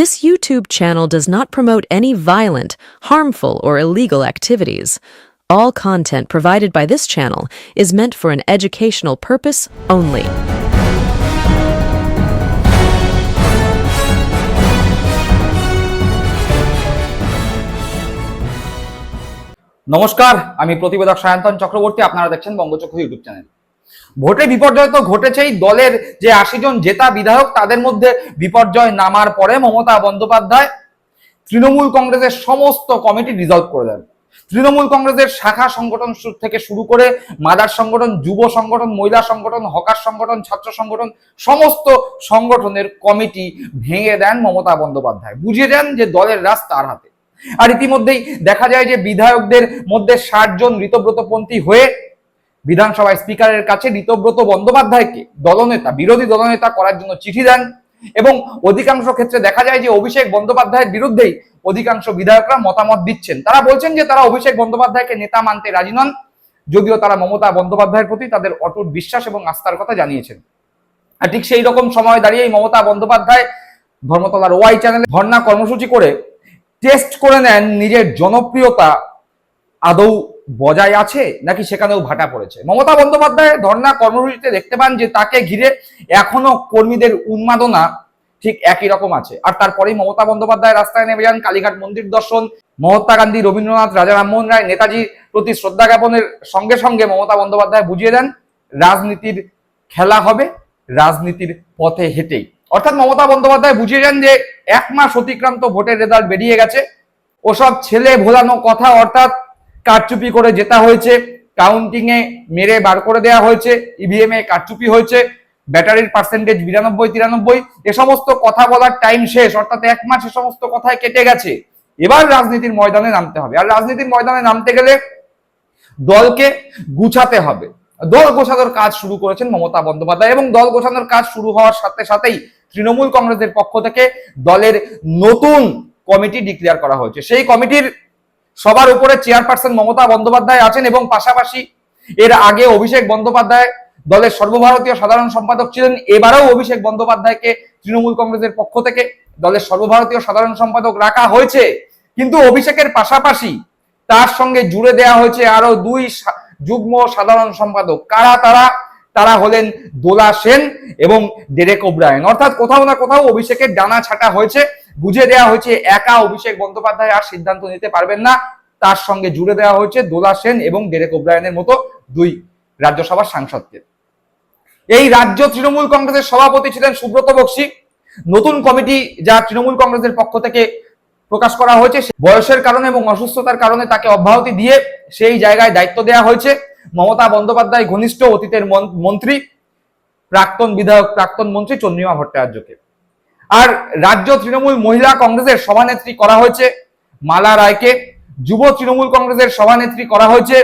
This YouTube channel does not promote any violent, harmful, or illegal activities. All content provided by this channel is meant for an educational purpose only. নমস্কার, আমি প্রতিবেদক সায়ন্তন চক্রবর্তী। আপনারা দেখছেন বঙ্গচক্ষু YouTube channel. ভোটে বিপর্যয় তো ঘটেছেই। দলের যে ৮০ জন জেতা বিধায়ক তাদের মধ্যে বিপর্যয় নামার পরে মমতা বন্দ্যোপাধ্যায় তৃণমূল কংগ্রেসের সমস্ত কমিটি ডিসলভ করে দেন। তৃণমূল কংগ্রেসের শাখা সংগঠন থেকে শুরু করে মাদার সংগঠন, যুব সংগঠন, মহিলা সংগঠন, হকার সংগঠন, ছাত্র সংগঠন, সমস্ত সংগঠনের কমিটি ভেঙে দেন মমতা বন্দ্যোপাধ্যায়। বুঝিয়ে দেন যে দলের রাজ তার হাতে। আর ইতিমধ্যেই দেখা যায় যে বিধায়কদের মধ্যে ৬০ জন ঋতব্রতপন্থী হয়ে বিধানসভায় স্পিকারের কাছে ঋতব্রত বন্দ্যোপাধ্যায়কে দলনেতা, বিরোধী দলনেতা করার জন্য চিঠি দেন এবং অধিকাংশ ক্ষেত্রে দেখা যায় যে অভিষেক বন্দ্যোপাধ্যায়ের বিরুদ্ধেই অধিকাংশ বিধায়করা মতামত দিচ্ছেন। তারা বলছেন যে তারা অভিষেক বন্দ্যোপাধ্যায়কে নেতা মানতে রাজি নন, যদিও তারা মমতা বন্দ্যোপাধ্যায়ের প্রতি তাদের অটুট বিশ্বাস এবং আস্থার কথা জানিয়েছেন। আর ঠিক সেই রকম সময় দাঁড়িয়ে মমতা বন্দ্যোপাধ্যায় ধর্মতলার ওয়াই চ্যানেলে ধর্ণা কর্মসূচি করে টেস্ট করে নেন নিজের জনপ্রিয়তা আদৌ বজায় আছে নাকি সেখানেও ভাটা পড়েছে। মমতা বন্দ্যোপাধ্যায় ধর্ণা কর্মসূচিতে দেখতে পান যে তাকে ঘিরে এখনো কর্মীদের উন্মাদনা ঠিক একই রকম আছে। আর তারপরেই মমতা বন্দ্যোপাধ্যায় রাস্তায় নেমে যান কালীঘাট মন্দির দর্শন, মহাত্মা গান্ধী, রবীন্দ্রনাথ, রাজা রামমোহন রায়, নেতাজির প্রতি শ্রদ্ধা জ্ঞাপনের সঙ্গে সঙ্গে মমতা বন্দ্যোপাধ্যায় বুঝিয়ে দেন রাজনীতির খেলা হবে রাজনীতির পথে হেঁটেই। অর্থাৎ মমতা বন্দ্যোপাধ্যায় বুঝিয়ে যান যে ১ মাস অতিক্রান্ত ভোটের রেজাল্ট বেরিয়ে গেছে, ওসব ছেলে ভোলানো কথা, অর্থাৎ কারচুপি করে জেতা হয়েছে, কাউন্টিং এ মেরে বার করে দেওয়া হয়েছে, ইভিএম এ কারচুপি হয়েছে, ব্যাটারির পার্সেন্টেজ ৯২-৯৩, এ সমস্ত কথা বলার টাইম শেষ। অর্থাৎ ১ মাস এ সমস্ত কথায় কেটে গেছে। এবার রাজনীতির ময়দানে নামতে হবে। আর রাজনীতির ময়দানে নামতে গেলে দলকে গুছাতে হবে। দল গোছানোর কাজ শুরু করেছেন মমতা বন্দ্যোপাধ্যায় এবং দল গোছানোর কাজ শুরু হওয়ার সাথে সাথেই তৃণমূল কংগ্রেসের পক্ষ থেকে দলের নতুন কমিটি ডিক্লেয়ার করা হয়েছে। সেই কমিটির সবার উপরে চেয়ারপারসন মমতা বন্দ্যোপাধ্যায় আছেন এবং পাশাপাশি এর আগে অভিষেক বন্দ্যোপাধ্যায় দলের সর্বভারতীয় সাধারণ সম্পাদক ছিলেন। এবারেও অভিষেক বন্দ্যোপাধ্যায়কে তৃণমূল কংগ্রেসের পক্ষ থেকে দলের সর্বভারতীয় সাধারণ সম্পাদক রাখা হয়েছে। কিন্তু অভিষেকের পাশাপাশি তার সঙ্গে জুড়ে দেওয়া হয়েছে আরো ২ যুগ্ম সাধারণ সম্পাদক। কারা তারা? তারা হলেন দোলা সেন এবং ডেরেক ওব্রায়েন। অর্থাৎ কোথাও না কোথাও অভিষেকের ডানা ছাটা হয়েছে, বুঝে দেওয়া হয়েছে একা অভিষেক বন্দ্যোপাধ্যায় আর সিদ্ধান্ত নিতে পারবেন না। তার সঙ্গে জুড়ে দেওয়া হয়েছে দোলা সেন এবং ডেরেক ওব্রায়েনের মতো ২ রাজ্যসভার সাংসদকে। এই রাজ্য তৃণমূল কংগ্রেসের সভাপতি ছিলেন সুব্রত বক্সী। নতুন কমিটি যা তৃণমূল কংগ্রেসের পক্ষ থেকে প্রকাশ করা হয়েছে, বয়সের কারণে এবং অসুস্থতার কারণে তাকে অব্যাহতি দিয়ে সেই জায়গায় দায়িত্ব দেওয়া হয়েছে মমতা বন্দ্যোপাধ্যায় ঘনিষ্ঠ অতীতের মন্ত্রী, প্রাক্তন বিধায়ক, প্রাক্তন মন্ত্রী চন্দ্রিমা ভট্টাচার্যকে। আর রাজ্য তৃণমূল মহিলা কংগ্রেসের সভানেত্রী করা হয়েছে মালা রায়কে। যুব তৃণমূল কংগ্রেসের সভানেত্রী করা হয়েছে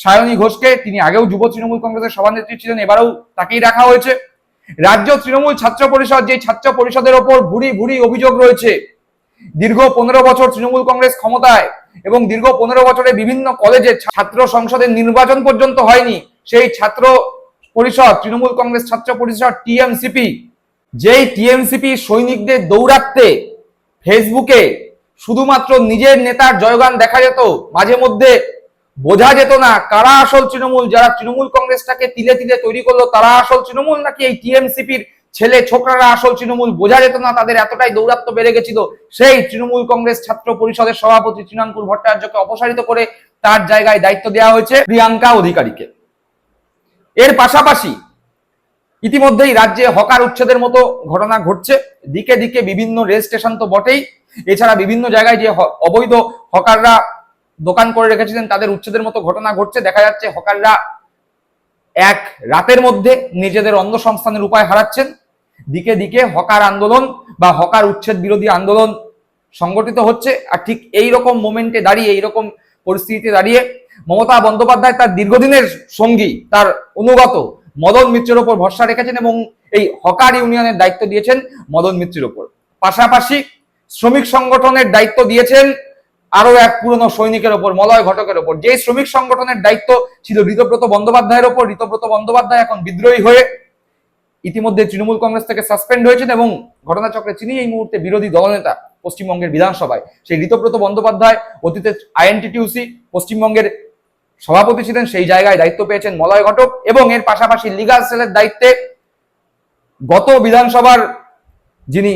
সায়নী ঘোষকে। তিনি আগেও যুব তৃণমূল কংগ্রেসের সভানেত্রী ছিলেন, এবারেও তাকেই রাখা হয়েছে। রাজ্য তৃণমূল ছাত্র পরিষদ, যে ছাত্র পরিষদের ওপর ভুরি ভুরি অভিযোগ রয়েছে, দীর্ঘ ১৫ বছর তৃণমূল কংগ্রেস ক্ষমতায় এবং দীর্ঘ ১৫ বছরে বিভিন্ন কলেজে ছাত্র সংসদের নির্বাচন পর্যন্ত হয়নি, সেই ছাত্র পরিষদ তৃণমূল কংগ্রেস ছাত্র পরিষদ টিএমসিপি, যেই টিএমসিপি সৈনিকদের দৌরাত্মে ফেসবুকে শুধুমাত্র নিজের নেতার জয়গান দেখা যেত, মাঝে মধ্যে বোঝা যেত না কারা আসল তৃণমূল। যারা তৃণমূল কংগ্রেসটাকে তিলে তিলে তৈরি করলো তারা আসল তৃণমূল নাকি এই টিএমসিপির ছেলে ছোকরারা আসল তৃণমূল, বোঝা যেত না। তাদের এতটাই দৌরাত্ম্য বেড়ে গেছিল, সেই তৃণমূল কংগ্রেস ছাত্র পরিষদের সভাপতি তৃণাঙ্কুর ভট্টাচার্যকে অপসারিত করে তার জায়গায় দায়িত্ব দেওয়া হয়েছে প্রিয়াঙ্কা অধিকারীকে। এর পাশাপাশি ইতিমধ্যেই রাজ্যে হকার উচ্ছেদের মতো ঘটনা ঘটছে। দিকে দিকে বিভিন্ন রেল স্টেশন তো বটেই, এছাড়া বিভিন্ন জায়গায় যে অবৈধ হকাররা দোকান করে রেখেছিলেন তাদের উচ্ছেদের মতো ঘটনা ঘটছে। দেখা যাচ্ছে হকাররা এক রাতের মধ্যে নিজেদের অন্য সংস্থানের উপায় হারাচ্ছেন। দিকে দিকে হকার আন্দোলন বা হকার উচ্ছেদ বিরোধী আন্দোলন সংগঠিত হচ্ছে। আর ঠিক এই রকম মোমেন্টে দাঁড়িয়ে, এইরকম পরিস্থিতিতে দাঁড়িয়ে মমতা বন্দ্যোপাধ্যায় তার দীর্ঘদিনের সঙ্গী, তার অনুগত মদন মিত্রের ওপর ভরসা রেখেছেন এবং এই হকার ইউনিয়নের দায়িত্ব দিয়েছেন মদন মিত্রের ওপর। পাশাপাশি শ্রমিক সংগঠনের দায়িত্ব দিয়েছেন আরো এক পুরনো সৈনিকের ওপর, মলয় ঘটকের ওপর। যে শ্রমিক সংগঠনের দায়িত্ব ছিল ঋতব্রত বন্দ্যোপাধ্যায়ের ওপর, ঋতব্রত বন্দ্যোপাধ্যায় এখন বিদ্রোহী হয়ে ইতিমধ্যে তৃণমূল কংগ্রেস থেকে সাসপেন্ড হয়েছেন এবং ঘটনাচক্রে তিনি এই মুহূর্তে বিরোধী দলনেতা পশ্চিমবঙ্গের বিধানসভায়। সেই ঋতব্রত বন্দ্যোপাধ্যায় অতীতে আইএনটিটিউসি পশ্চিমবঙ্গের সভাপতি ছিলেন, সেই জায়গায় দায়িত্ব পেয়েছেন মলয় ঘটক এবং এর পাশাপাশি লিগাল সেলের দায়িত্বে গত বিধানসভার যিনি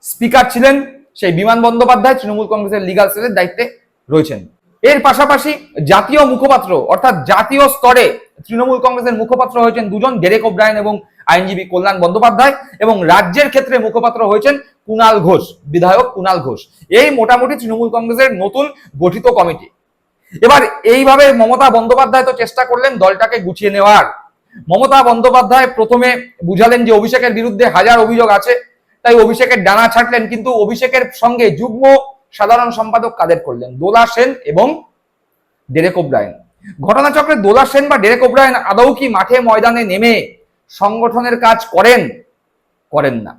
স্পিকার ছিলেন সেই বিমান বন্দ্যোপাধ্যায় তৃণমূল কংগ্রেসের লিগাল সেলের দায়িত্বে রয়েছেন। এর পাশাপাশি জাতীয় মুখপাত্র অর্থাৎ জাতীয় স্তরে তৃণমূল কংগ্রেসের মুখপাত্র হয়েছেন দুজন, ডেরেক ওব্রায়েন এবং আইনজীবী কল্যাণ বন্দ্যোপাধ্যায়, এবং রাজ্যের ক্ষেত্রে মুখপাত্র হয়েছেন কুণাল ঘোষ, বিধায়ক কুণাল ঘোষ। এই মোটামুটি তৃণমূল কংগ্রেসের নতুন গঠিত কমিটি। এবার এইভাবে মমতা বন্দ্যোপাধ্যায় তো চেষ্টা করলেন দলটাকে গুছিয়ে নেওয়ার। মমতা বন্দ্যোপাধ্যায় প্রথমে বুঝালেন যে অভিষেকের বিরুদ্ধে হাজার অভিযোগ আছে, তাই অভিষেকের ডানা ছাড়লেন, কিন্তু অভিষেকের সঙ্গে যুগ্ম সাধারণ সম্পাদক কাদের করলেন? দোলা সেন এবং ডেরেক ওব্রায়েন। ঘটনাচক্রে দোলা সেন বা ডেরেক ওব্রায়েন আদৌ কি মাঠে ময়দানে নেমে সংগঠনের কাজ করেন না?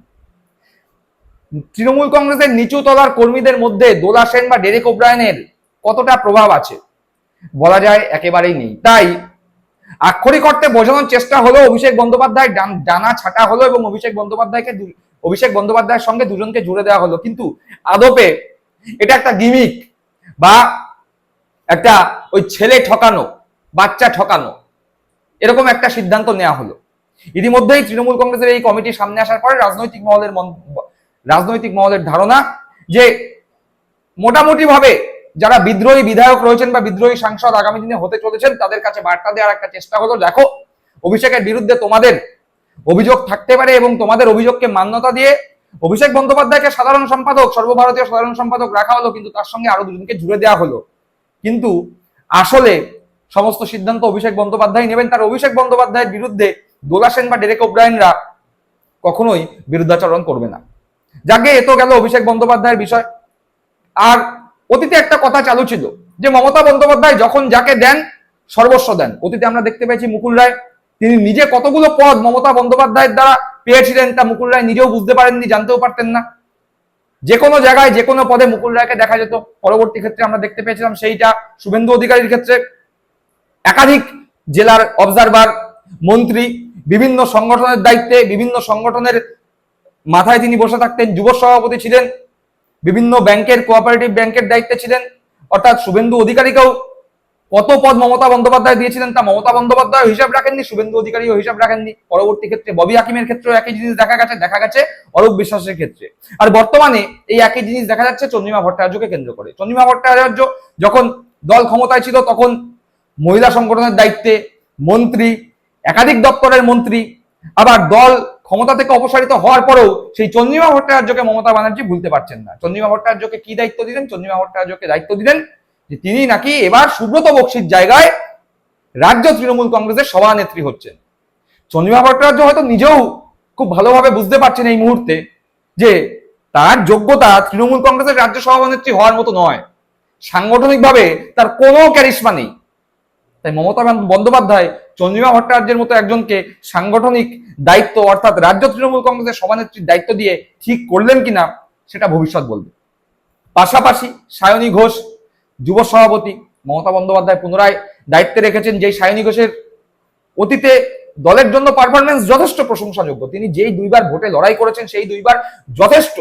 তৃণমূল কংগ্রেসের নিচু তলার কর্মীদের মধ্যে দোলা সেন বা ডেরেক ওব্রায়েনের কতটা প্রভাব আছে বলা যায় একেবারেই নেই। তাই আক্ষরিক অর্থে বোঝানোর চেষ্টা হলো, অভিষেক বন্দ্যোপাধ্যায় ডানা ছাটা হলো এবং অভিষেক বন্দ্যোপাধ্যায়ের সঙ্গে দুজনকে জুড়ে দেওয়া হলো, কিন্তু আদপে এটা একটা গিমিক বা একটা ওই ছেলে ঠকানো, বাচ্চা ঠকানো, এরকম একটা সিদ্ধান্ত নেওয়া হলো। ইতিমধ্যেই তৃণমূল কংগ্রেসের এই কমিটি সামনে আসার পরে রাজনৈতিক মহলের ধারণা যে মোটামুটি ভাবে যারা বিদ্রোহী বিধায়ক রয়েছেন বা বিদ্রোহী সাংসদ আগামী দিনে হতে চলেছেন তাদের কাছে বার্তা দেওয়ার একটা চেষ্টা হলো, দেখো অভিষেকের বিরুদ্ধে তোমাদের অভিযোগ থাকতে পারে এবং তোমাদের অভিযোগকে মান্যতা দিয়ে অভিষেক বন্দ্যোপাধ্যায়কে সাধারণ সম্পাদক, সর্বভারতীয় সাধারণ সম্পাদক রাখা হলো, কিন্তু তার সঙ্গে আরো দুজনকে জুড়ে দেওয়া হলো। কিন্তু আসলে সমস্ত সিদ্ধান্ত অভিষেক বন্দ্যোপাধ্যায় নেবেন। তার অভিষেক বন্দ্যোপাধ্যায়ের বিরুদ্ধে দোলা সেন বা ডেরেক ওব্রায়েনরা কখনোই বিরুদ্ধাচরণ করবে না। যাকে এ তো গেল অভিষেক বন্দ্যোপাধ্যায়ের বিষয়। আর অতীতে একটা কথা চালু ছিল যে মমতা বন্দ্যোপাধ্যায় যখন যাকে দেন সর্বস্ব দেন। অতীতে আমরা দেখতে পেয়েছি মুকুল রায়, তিনি নিজে কতগুলো পদ মমতা বন্দ্যোপাধ্যায়ের দ্বারা পেয়েছিলেন তা মুকুল রায় নিজেও বুঝতে পারেননি, জানতেও পারতেন না। যে কোনো জায়গায় যে কোনো পদে মুকুল রায়কে দেখা যেত। পরবর্তী ক্ষেত্রে আমরা দেখতে পেয়েছিলাম সেইটা শুভেন্দু অধিকারীর ক্ষেত্রে। একাধিক জেলার অবজারভার, মন্ত্রী, বিভিন্ন সংগঠনের দায়িত্বে, বিভিন্ন সংগঠনের মাথায় তিনি বসে থাকতেন। যুব সভাপতি ছিলেন, বিভিন্ন ব্যাংকের, কোঅপারেটিভ ব্যাংকের দায়িত্বে ছিলেন। অর্থাৎ শুভেন্দু অধিকারীকেও কত পদ মমতা বন্দ্যোপাধ্যায় দিয়েছিলেন তা মমতা বন্দ্যোপাধ্যায় হিসাব রাখেননি, শুভেন্দু অধিকারীও হিসাব রাখেননি। পরবর্তী ক্ষেত্রে ববি হাকিমের ক্ষেত্রেও একই জিনিস দেখা গেছে অরূপ বিশ্বাসের ক্ষেত্রে। আর বর্তমানে এই একই জিনিস দেখা যাচ্ছে চন্দ্রিমা ভট্টাচার্যকে কেন্দ্র করে। চন্দ্রিমা ভট্টাচার্য যখন দল ক্ষমতায় ছিল তখন মহিলা সংগঠনের দায়িত্বে মন্ত্রী, একাধিক দপ্তরের মন্ত্রী। আবার দল ক্ষমতা থেকে অপসারিত হওয়ার পরেও সেই চন্দ্রিমা ভট্টাচার্যকে মমতা ব্যানার্জি ভুলতে পারছেন না। চন্দ্রিমা ভট্টাচার্যকে কি দায়িত্ব দিলেন? চন্দ্রিমা ভট্টাচার্যকে দায়িত্ব দিলেন যে তিনি নাকি এবার সুব্রত বক্সির জায়গায় রাজ্য তৃণমূল কংগ্রেসের সভানেত্রী হচ্ছেন। চন্দ্রিমা ভট্টাচার্য হয়তো নিজেও খুব ভালোভাবে বুঝতে পারছেন এই মুহূর্তে যে তার যোগ্যতা তৃণমূল কংগ্রেসের রাজ্য সভানেত্রী হওয়ার মতো নয়, সাংগঠনিকভাবে তার কোনো ক্যারিশমা নেই। তাই মমতা বন্দ্যোপাধ্যায় চন্দ্রিমা ভট্টাচার্যের মতো একজনকে সাংগঠনিক দায়িত্ব অর্থাৎ রাজ্য তৃণমূল কংগ্রেসের সভানেত্রীর দায়িত্ব দিয়ে ঠিক করলেন কিনা সেটা ভবিষ্যৎ বলবে। পাশাপাশি সায়নী ঘোষ, যুব সভাপতি, মমতা বন্দ্যোপাধ্যায় পুনরায় দায়িত্বে রেখেছেন, যেই সায়নী ঘোষের অতীতে দলের জন্য পারফরমেন্স যথেষ্ট প্রশংসাযোগ্য। তিনি যেই দুইবার ভোটে লড়াই করেছেন সেই দুইবার যথেষ্ট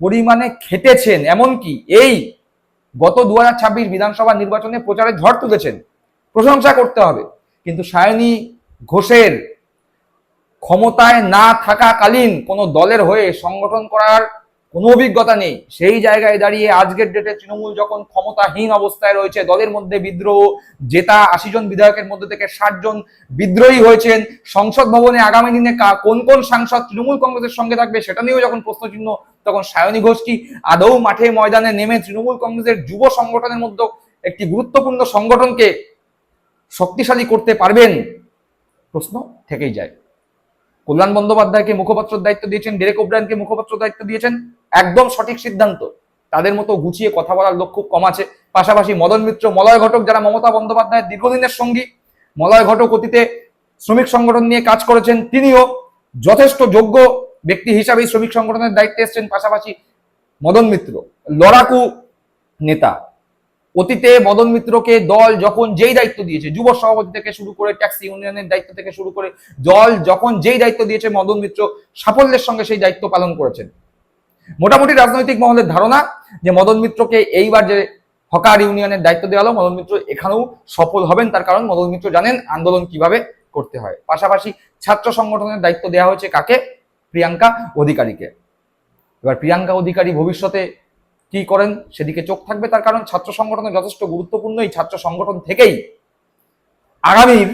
পরিমাণে খেটেছেন, এমনকি এই গত 2026 বিধানসভা নির্বাচনে প্রচারে ঝড় তুলেছেন, প্রশংসা করতে হবে। কিন্তু সায়নী ঘোষের ক্ষমতায় না থাকাকালীন কোনো দলের হয়ে সংগঠন করার কোনো অভিজ্ঞতা নেই। সেই জায়গায় দাঁড়িয়ে আজকের ডেটে তৃণমূল যখন ক্ষমতাহীন অবস্থায় রয়েছে, দলের মধ্যে বিদ্রোহ, জেতা 80 জন বিধায়কের মধ্যে থেকে 60 জন বিদ্রোহী হয়েছেন, সংসদ ভবনে আগামী দিনে কোন কোন সাংসদ তৃণমূল কংগ্রেসের সঙ্গে থাকবে সেটা নিয়েও যখন প্রশ্নচিহ্ন, তখন সায়নী ঘোষ কি আদৌ মাঠে ময়দানে নেমে তৃণমূল কংগ্রেসের যুব সংগঠনের মধ্যে একটি গুরুত্বপূর্ণ সংগঠনকে শক্তিশালী করতে পারবেন? প্রশ্ন থেকেই যায়। কল্যাণ বন্দ্যোপাধ্যায়কে মুখপাত্রের দায়িত্ব দিয়েছেন, ডেরেক ওব্রায়েনকে মুখপাত্রের দায়িত্ব দিয়েছেন, একদম সঠিক সিদ্ধান্ত। তাদের মতো গুছিয়ে কথা বলার লোক খুব কম আছে। পাশাপাশি মদন মিত্র, মলয় ঘটক, যারা মমতা বন্দ্যোপাধ্যায়ের দীর্ঘদিনের সঙ্গী। মলয় ঘটক অতীতে শ্রমিক সংগঠন নিয়ে কাজ করেছেন, তিনিও যথেষ্ট যোগ্য ব্যক্তি হিসাবেই শ্রমিক সংগঠনের দায়িত্বে এসেছেন। পাশাপাশি মদন মিত্র লড়াকু নেতা, অতীতে মদন মিত্রকে দল যখন যেই দায়িত্ব দিয়েছে, যুব সভাপতি থেকে শুরু করে ট্যাক্সি ইউনিয়নের দায়িত্ব থেকে শুরু করে, দল যখন যেই দায়িত্ব দিয়েছে মদন মিত্র সাফল্যের সঙ্গে সেই দায়িত্ব পালন করেছেন। মোটামুটি রাজনৈতিক মহলের ধারণা যে মদন মিত্রকে এইবার যে হকার ইউনিয়নের দায়িত্ব দেওয়া হলো, মদন মিত্র এখানেও সফল হবেন, তার কারণ মদন মিত্র জানেন আন্দোলন কিভাবে করতে হয়। পাশাপাশি ছাত্র সংগঠনের দায়িত্ব দেওয়া হয়েছে কাকে? প্রিয়াঙ্কা অধিকারীকে। এবার প্রিয়াঙ্কা অধিকারী ভবিষ্যতে কি করেন সেদিকে চোখ থাকবে, তার কারণ ছাত্র সংগঠনে যথেষ্ট গুরুত্বপূর্ণ। এই ছাত্র সংগঠন থেকেই আগামীর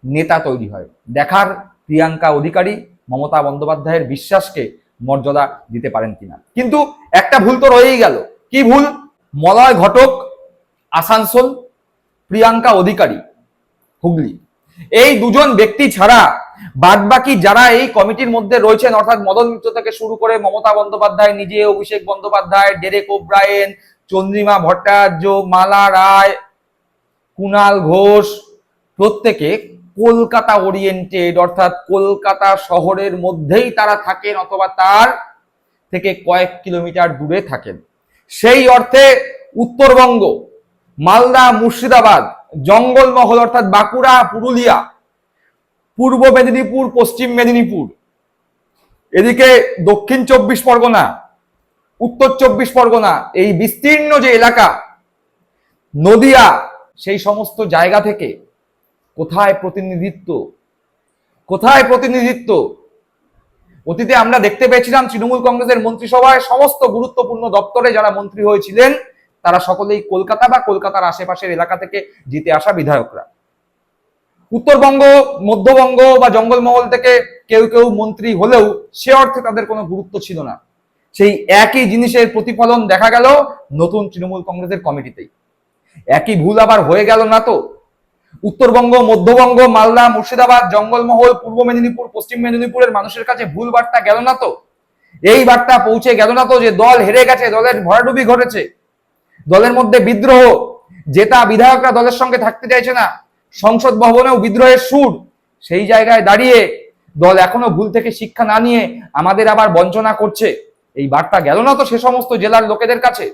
নেতা তৈরি হয়। দেখার প্রিয়াঙ্কা অধিকারী মমতা বন্দ্যোপাধ্যায়ের বিশ্বাসকে মর্যাদা দিতে পারেন কিনা। কিন্তু একটা ভুল তো রয়েই গেল। কি ভুল? মলয় ঘটক আসানসোল, প্রিয়াঙ্কা অধিকারী হুগলি, এই দুজন ব্যক্তি ছাড়া বাদবাকি যারা এই কমিটির মধ্যে রয়েছেন, অর্থাৎ মদন মিত্র থেকে শুরু করে মমতা বন্দ্যোপাধ্যায় নিজে, অভিষেক বন্দ্যোপাধ্যায়, ডেরেক ওব্রায়েন, চন্দ্রিমা ভট্টাচার্য, মালা রায়, কুণাল ঘোষ, প্রত্যেকে কলকাতা ওরিয়েন্টেড, অর্থাৎ কলকাতা শহরের মধ্যেই তারা থাকেন অথবা তার থেকে কয়েক কিলোমিটার দূরে থাকেন। সেই অর্থে উত্তরবঙ্গ, মালদা, মুর্শিদাবাদ, জঙ্গলমহল অর্থাৎ বাঁকুড়া, পুরুলিয়া, পূর্ব মেদিনীপুর, পশ্চিম মেদিনীপুর, এদিকে দক্ষিণ 24 পরগনা, উত্তর 24 পরগনা, এই বিস্তীর্ণ যে এলাকা, নদিয়া, সেই সমস্ত জায়গা থেকে কোথায় প্রতিনিধিত্ব? কোথায় প্রতিনিধিত্ব? অতীতে আমরা দেখতে পেয়েছিলাম তৃণমূল কংগ্রেসের মন্ত্রিসভায় সমস্ত গুরুত্বপূর্ণ দপ্তরে যারা মন্ত্রী হয়েছিলেন তারা সকলেই কলকাতা বা কলকাতার আশেপাশের এলাকা থেকে জিতে আসা বিধায়করা। উত্তরবঙ্গ, মধ্যবঙ্গ বা জঙ্গলমহল থেকে কেউ কেউ মন্ত্রী হলেও সে অর্থে তাদের কোনো গুরুত্ব ছিল না। সেই একই জিনিসের প্রতিফলন দেখা গেল নতুন তৃণমূল কংগ্রেসের কমিটিতেই। একই ভুল আবার হয়ে গেল না তো? উত্তরবঙ্গ, মধ্যবঙ্গ, মালদা, মুর্শিদাবাদ, জঙ্গলমহল, পূর্ব মেদিনীপুর, পশ্চিম মেদিনীপুরের মানুষের কাছে ভুল বার্তা গেল না তো? এই বার্তা পৌঁছে গেল না তো যে দল হেরে গেছে, দলের ভরাডুবি ঘটেছে, দলের মধ্যে বিদ্রোহ, জেতা বিধায়করা দলের সঙ্গে থাকতে চাইছে না, সংসদ ভবনেও বিদ্রোহের সুর। সেই জায়গায় দাঁড়িয়ে দল এখনো ভুল থেকে শিক্ষা না নিয়ে আমাদের আবার বঞ্চনা করছে, এই বার্তা গেল না তো সে সমস্ত জেলার লোকেদের কাছে?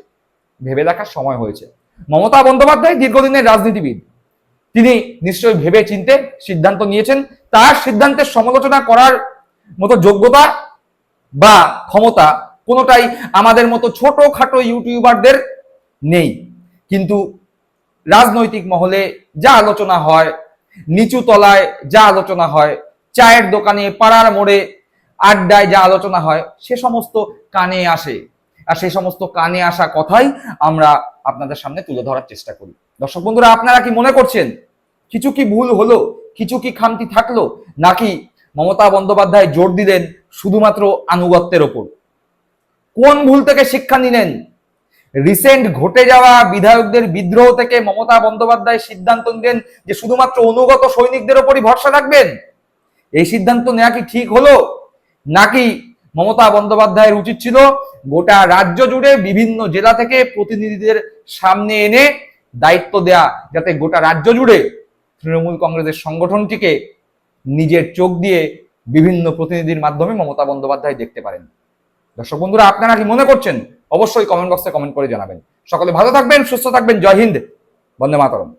ভেবে দেখার সময় হয়েছে। মমতা বন্দ্যোপাধ্যায় দীর্ঘদিনের রাজনীতিবিদ, তিনি নিশ্চয়ই ভেবে চিন্তে সিদ্ধান্ত নিয়েছেন। তার সিদ্ধান্তের সমালোচনা করার মতো যোগ্যতা বা ক্ষমতা কোনোটাই আমাদের মতো ছোটখাটো ইউটিউবারদের নেই। কিন্তু রাজনৈতিক মহলে যা আলোচনা হয়, নিচু তলায় যা আলোচনা হয়, চায়ের দোকানে, পাড়ার মোড়ে, আড্ডায় যা আলোচনা হয়, সে সমস্ত কানে আসে। আর সেই সমস্ত কানে আসা কথাই আমরা আপনাদের সামনে তুলে ধরার চেষ্টা করি। দর্শক বন্ধুরা, আপনারা কি মনে করছেন কিছু কি ভুল হলো, কিছু কি খামতি থাকলো, নাকি মমতা বন্দ্যোপাধ্যায় জোর দিলেন শুধুমাত্র আনুগত্যের ওপর? কোন ভুল থেকে শিক্ষা নিলেন? রিসেন্ট ঘটে যাওয়া বিধায়কদের বিদ্রোহ থেকে মমতা বন্দ্যোপাধ্যায় সিদ্ধান্ত নিলেন যে শুধুমাত্র অনুগত সৈনিকদের ওপরই ভরসা রাখবেন। এই সিদ্ধান্ত নেওয়া কি ঠিক হলো, নাকি মমতা বন্দ্যোপাধ্যায়ের উচিত ছিল গোটা রাজ্য জুড়ে বিভিন্ন জেলা থেকে প্রতিনিধিদের সামনে এনে দায়িত্ব দেয়া, যাতে গোটা রাজ্য জুড়ে তৃণমূল কংগ্রেসের সংগঠনটিকে নিজের চোখ দিয়ে বিভিন্ন প্রতিনিধির মাধ্যমে মমতা বন্দ্যোপাধ্যায় দেখতে পারেন? দর্শক বন্ধুরা, আপনারা কি মনে করছেন? অবশ্যই কমেন্ট বক্সে কমেন্ট করে জানাবেন। সকলে ভালো থাকবেন, সুস্থ থাকবেন। জয় হিন্দ, বন্দে মাতরম।